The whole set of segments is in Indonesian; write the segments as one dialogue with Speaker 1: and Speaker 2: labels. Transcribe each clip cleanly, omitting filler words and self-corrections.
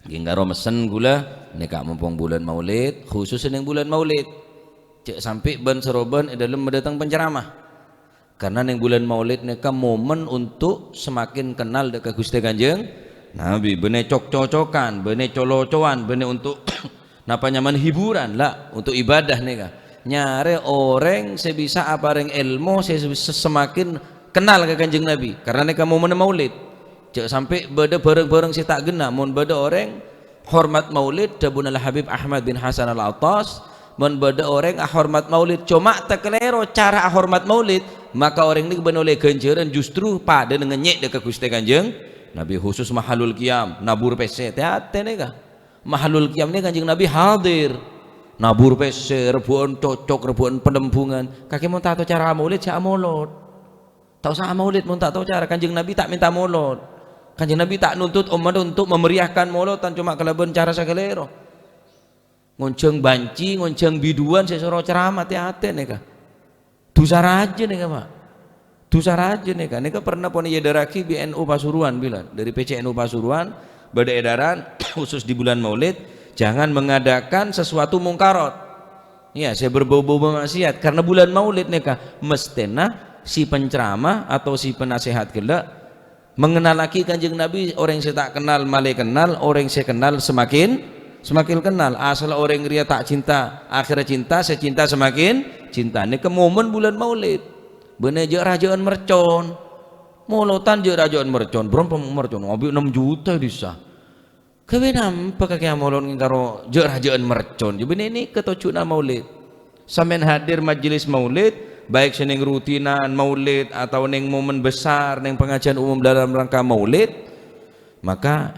Speaker 1: ginggaro mesen gula nika mumpung bulan Maulid, khusus ning bulan Maulid. Cek sampai ban seroban dalam mendatang penceramah. Karena ning bulan Maulid nika momen untuk semakin kenal dekat Gusti Kanjeng Nabi, bener cocok-cocokan, bener colo-coan, bener untuk napa nyaman hiburan lah, untuk ibadah nika. Nyare orang sebisa apa reng ilmu semakin kenal ke Kanjeng Nabi karena nika momen Maulid. Cek sampai beda bareng-bareng si tak gena mun beda orang hormat Maulid dabunal Habib Ahmad bin Hasan Al-Attas, mun beda orang hormat Maulid cuma tak kelero cara hormat Maulid, maka orang ini benoleh ganjaran justru pada dengan nyek dekat Gusti Kanjeng Nabi, khusus mahalul qiyam nabur pese teh nika. Mahalul qiyam ini Kanjeng Nabi hadir nabur pese rebuan cocok rebuan penembungan. Kaki mau tahu cara Maulid saya molot tahu sama Maulid mau tahu cara Kanjeng Nabi tak minta molot. Kanjeng Nabi tak nuntut umat untuk memeriahkan molotan, cuma kalaban cara sakelero. Ngonceng banci, ngonceng biduan, sesoro ceramah hati-hati nika. Dosa raja nika Pak. Dosa raja nika. Nika pernah pun edaraki BNU Pasuruan bilang dari PCNU Pasuruan beda edaran khusus di bulan Maulid jangan mengadakan sesuatu mungkarot. Ya, saya berbau-bau maksiat karena bulan Maulid nika mestena si penceramah atau si penasehat gelak mengenalaki Kanjeng Nabi. Orang yang saya tak kenal malah kenal, orang yang saya kenal semakin kenal. Asal orang ria tak cinta akhirnya cinta, saya cinta semakin cinta. Ini ke momen bulan Maulid bener je rajaan mercon molotan je rajaan mercon berapa mercon mobil 6 juta disah kebenam pakai molon karo je rajaan mercon jadi ini ketocuna Maulid sampean hadir majelis Maulid baik seneng rutinan Maulid atau neng momen besar neng pengajian umum dalam rangka Maulid, maka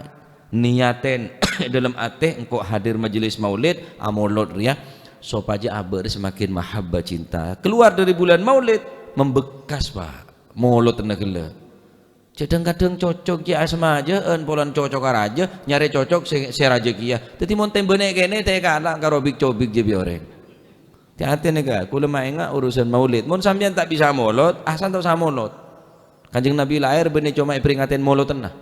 Speaker 1: niaten dalam ate engkau hadir majelis Maulid amolot ya sopaja aber semakin mahabbah cinta keluar dari bulan Maulid membekas Pak molot tenagela kadang-kadang cocok ya asma aja polan cocok aja nyari cocok se raja kia tadi mon tembene kene teh kalah karo big cobik je bioreng hati-hati nih kula mainga urusan Maulid mun sampean tak bisa molot asan tau sama molot. Kanjeng Nabi lahir bener cuma peringatin molot tenah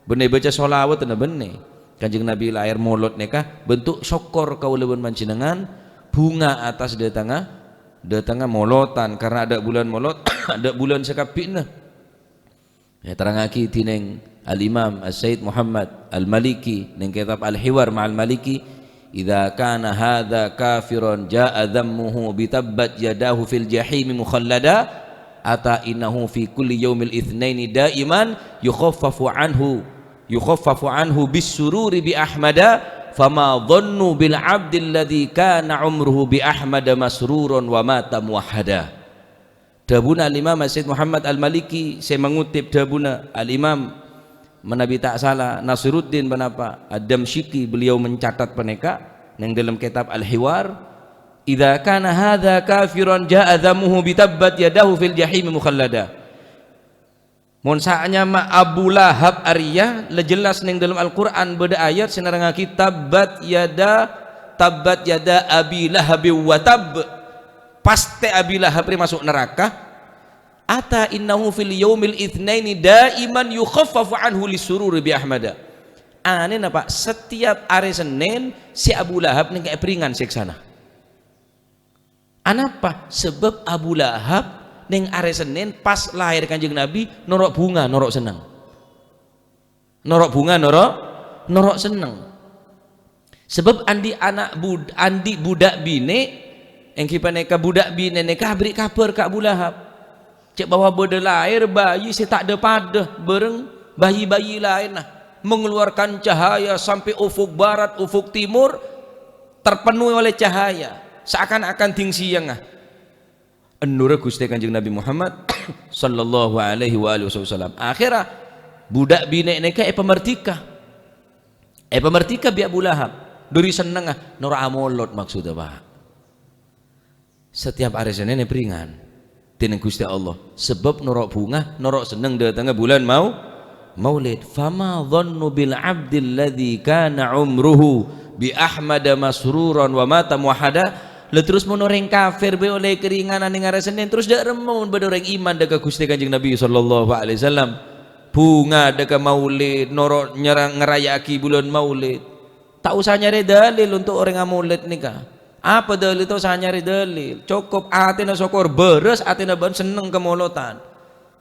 Speaker 1: bener baca sholawat tenah bener Kanjeng Nabi lahir molot nika bentuk syukur kaula panjenengan bunga atas datangnya molotan karena ada bulan molot ada bulan sekapina ya terangaki tineng Al-Imam As-Sayyid Muhammad Al-Maliki neng kitab Al-Hiwar ma'al Maliki idza kana hadza kafiran jaa dhammuhu bitabbat yadahu fil jahim mukhallada ata innahu fi kulli yaumil itsnaini daiman yukhaffafu anhu bis sururi bi ahmada fama dhannu bil abdil ladzi kana umruhu bi ahmada masruran wa mata muwahhada. Dabuna Al-Imam Sayyid Muhammad Al-Maliki, saya mengutip dabuna Al-Imam menabi tak salah Nasiruddin benapa Ad-Damsyiki, beliau mencatat peneka yang dalam kitab Al-Hiwar idza kana hadza kafiran jaa dhammuhu bitabbat yadahu fil jahim mukhallada. Mun saanya ma Abu Lahab Arya le jelas ning dalam Al-Qur'an beda ayat sinerangake tabbat yada Abi Lahab wa tab pasti Abi Lahab masuk neraka. Ata innahu fil yaumil itsnaini daiman yukhaffafu anhu lisururi bi ahmada. Ane napa setiap hari Senin si Abu Lahab ning kayak peringan siksana. Anapa? Sebab Abu Lahab ning hari Senin pas lahir Kanjeng Nabi norok bunga norok seneng. Norok bunga norok seneng. Sebab andi budak bine yang kipaneka budak bine neka beri kabar ke Abu Lahab. Cek bahwa beda lahir bayi si tak ada pada bareng bayi-bayi lain mengeluarkan cahaya sampai ufuk barat ufuk timur terpenuhi oleh cahaya seakan-akan ting siang An-Nur Gusti Kanjeng Nabi Muhammad sallallahu alaihi wasallam. Akhirnya budak bine neka pemertika biak Abu Lahab dari seneng nur amolot maksudnya Pak. Setiap hari Senin peringan tineng Gusti Allah sebab norok bunga norok seneng datangnya bulan Maulid. Fama dhannu bil abdil ladzi kana umruhu bi ahmada masruran wa mata muwahhada. Le terus mun orang kafir be oleh keringanan ning hari Senin terus dak remon bade orang iman dekat Gusti Kanjeng Nabi sallallahu alaihi wasallam bunga deka maulid noro nyerang ngerayaki bulan maulid. Tak usah nyari dalil untuk orang yang maulid nikah. Apa dalil itu? Usah nyari dalil, cukup atina syukur beres, atina ban seneng kemolotan.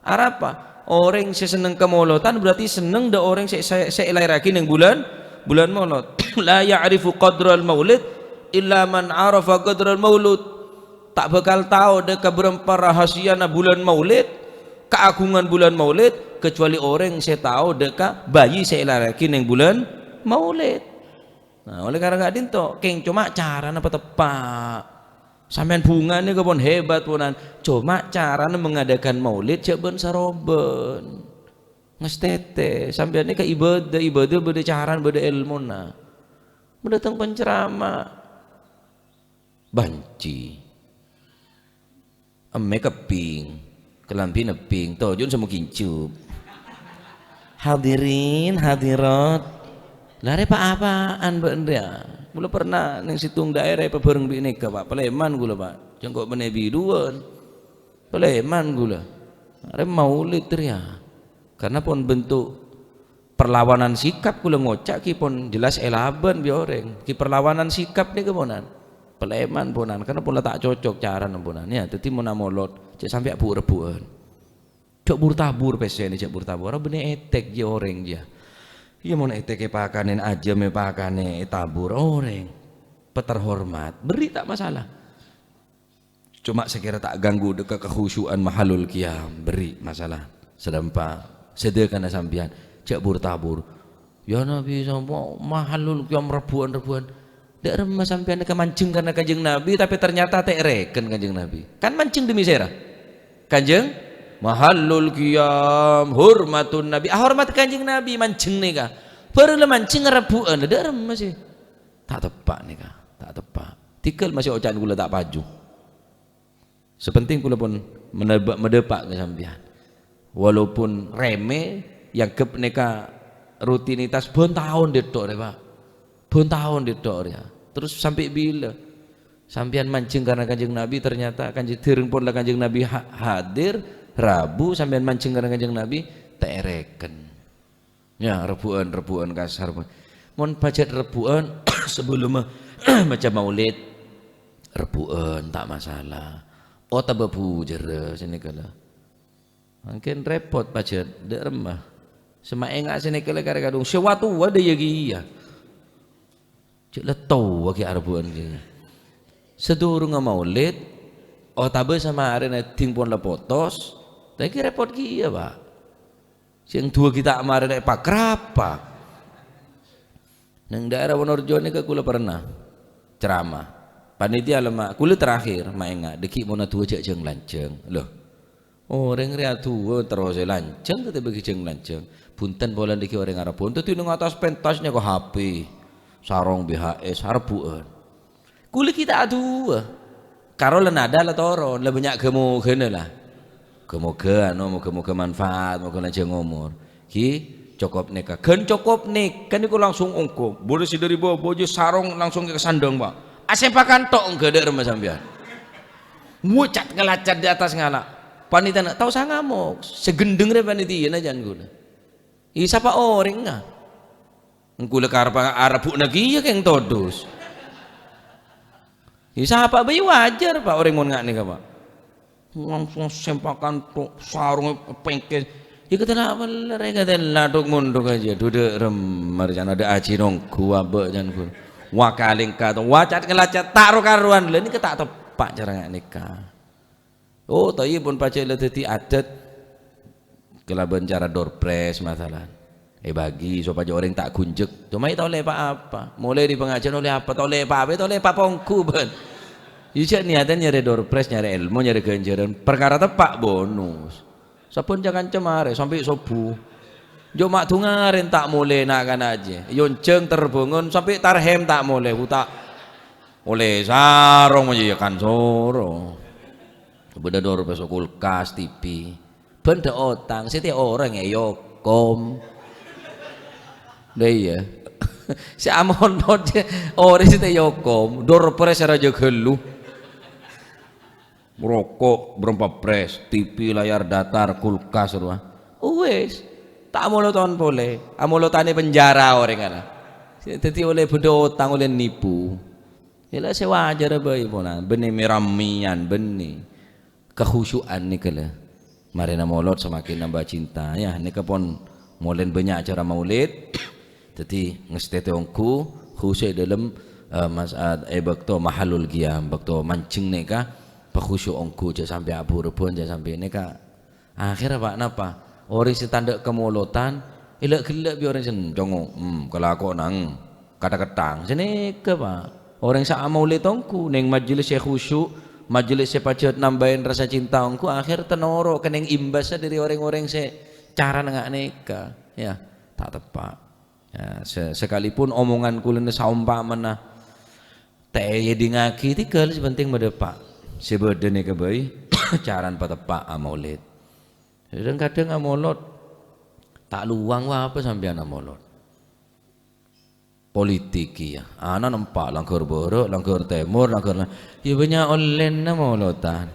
Speaker 1: Apa orang yang seneng kemolotan berarti seneng da orang saya lahirakin yang bulan maulid. La ya'rifu qadral maulid illa man arafa qadral maulud. Tak bakal tahu deka berapa rahasia na bulan maulid, keagungan bulan maulid, kecuali orang yang saya tahu deka bayi saya lahirakin yang bulan maulid. Nah, oleh karena gak dinto, keng cuma cara apa tepak. Sampean bunga ini kebon hebat punan. Cuma cara mengadakan maulid cek ben saroben. Ngestete, sampean ini ke ibadah beda cara beda ilmu na. Mendatang penceramah. Banci. Emme keping, kelampi neping, tojun sama kincup. Hadirin, hadirat. Lare apa-apaan mbak Andrea? Gula pernah neng situng daerah apa bareng bineka pak, peleman gula pak, jengkok menebi duan, peleman gula. Lare maulid ya, karena pun bentuk perlawanan sikap gula ngocak ki pun jelas elaban bioreng, ki perlawanan sikap nih keponan, peleman ponan, karena pun tak cocok cara nemponan ya, teti mau namolot, cek sampai abu rebuan, cok burtabur pesen cek burtabur, orang bener etek je orang je. Iya mau eteke pakanen aja me pakane tabur orang peterhormat beri tak masalah, cuma sekira tak ganggu deka kekhusyuan mahalul qiyam beri masalah sedempa sedekan sampian cek burtabur ya Nabi sama mahalul qiyam rebuan dak remah sampian deka mancing karena kanjeng Nabi tapi ternyata tak reken kanjeng Nabi kan mancing demi sera kanjeng mahallul qiyam hormatun nabi hormat kanjeng nabi mancing nih kah baru mancing rebuan ada remah sih tak tepak nih kah tak tepak tikel masih ocan gula tak paju sepenting gula pun mendepak ke sampian walaupun remeh yang kep neka rutinitas bon tahun dedok deh pak bon tahun dedok ya terus sampai bila sampian mancing karena kanjeng nabi ternyata kanjeng tireng pun lah kanjeng nabi hadir Rabu sampean mancing karena kanjeng Nabi tereken. Ya rebuan kasar. Mon pajat rebuan sebelum macam maulid rebuan tak masalah. Oh tababu jere sini kala. Mungkin repot pajat dek remah. Semae ngak sini kala kadung sewatu ada ya giya. Cek letau waki rebuan dia. Sedurung maulid oh tabe sama arena ting pon lepotos. Tapi repot kia pak. Yang dua kita kemarin pak kerapa. Neng daerah Wonorejo ini ke kula pernah ceramah. Panitia lemah. Kula terakhir main deki mau tua cek jeng lanceng. Loh. Orang ria tua terus lanceng tetapi bagi jeng lanceng. Punten bolan deki orang Arab pun. Tapi neng atas pentasnya kok HP, sarong BHS, harpuan. Kula kita dua. Karo lenada lah toron, lah banyak kemudian lah. Kemoga manfaat, moga lanjang umur. Ki cokop neka, kan cokop nek, kan iku langsung ongko. Boleh si dari bawah bojo sarong langsung ke sandang pak. Asepakan tok enggak ada rumah sampean. Ngucat ngelacat di atas ngalak. Panitia nak tahu saya ngamuk, segendeng deh panitia najan gula. Siapa orang nggak? Gula karpa Arab lagi ya keng todus. Siapa bayi wajar pak orang mau nggak nih pak? Langsung sempakan tuh sarung pengkes ya kata apa mereka laduk munduk aja duduk remar jangan ada aji nongku abek jangan ku wakaling kata wacat ngelacat taruh karuan ini kita tepak cara nggak nikah oh tapi pun pacar letih adat kelaban cara doorpress masalah bagi supaya orang tak kunjek cuma itu oleh apa mulai di pengajian oleh apa oleh apa pongku ben Iya niatan nyari doorpress, nyari ilmu, nyari ganjaran. Perkara tepak bonus. Sapun jangan cemare sampai subuh. Jo mak tungarin tak mulai nakan aja. Yonceng terbangun sampai tarhem tak mulai. Tak oleh sarong aja ya kan soro. Beda doorpress kulkas, TV. Benda otang, setiap orang ya yokom. Deh ya. Si amon orang setiap yokom. Doorpress raja gelu. Rokok berempat pres, TV layar datar, kulkas, wes Tak molotan boleh. Amolotane penjara orang kana. Dadi oleh bedo utang oleh nipu. Yalah sewajar bae pona. Bene meramian bene. Kekhusyuan nih kala. Mari molot semakin nambah cinta ya. Nih pon molen banyak acara maulid. Jadi ngestete ongku khusyuk dalam bakto mahalul qiyam bakto mancing neka pakhusyuk ongku jak sampai abu rebon jak sampai neka akhir apa napa orang si tanda kemolotan ilak gelak bi orang sen jongo kalau aku nang kata ketang sini ke pak orang sa maulid ongku neng majelis khusyuk majelis pacet nambahin rasa cinta ongku akhir tenoro keneng imbasnya dari orang-orang se cara nengak neka ya tak tepat ya, sekalipun omongan kulen saumpamana teh di ngaki tinggal sepenting medepak sebeden ke bayi caran patepak maulid kadang-kadang amolot tak luang wah apa sampai anak molot politik ya anak nampak langkur borok langkur timur langkur ya banyak online na molotan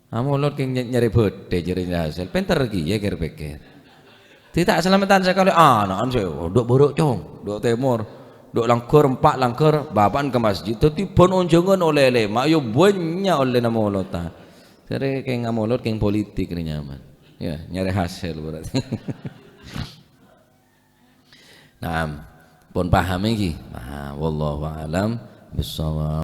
Speaker 1: amolot yang nyari bede jadi hasil pinter ki ya kira-kira tidak selamatan sekali anak saya duk borok cong duk timur duk langkur empat langkur bapak ke masjid tapi pun unjungan oleh mak yo banyak oleh nama molota jadi kayak ngamolot kayak politik ini nyaman ya nyari hasil berarti nah pun paham iki wallahu a'lam bissawab.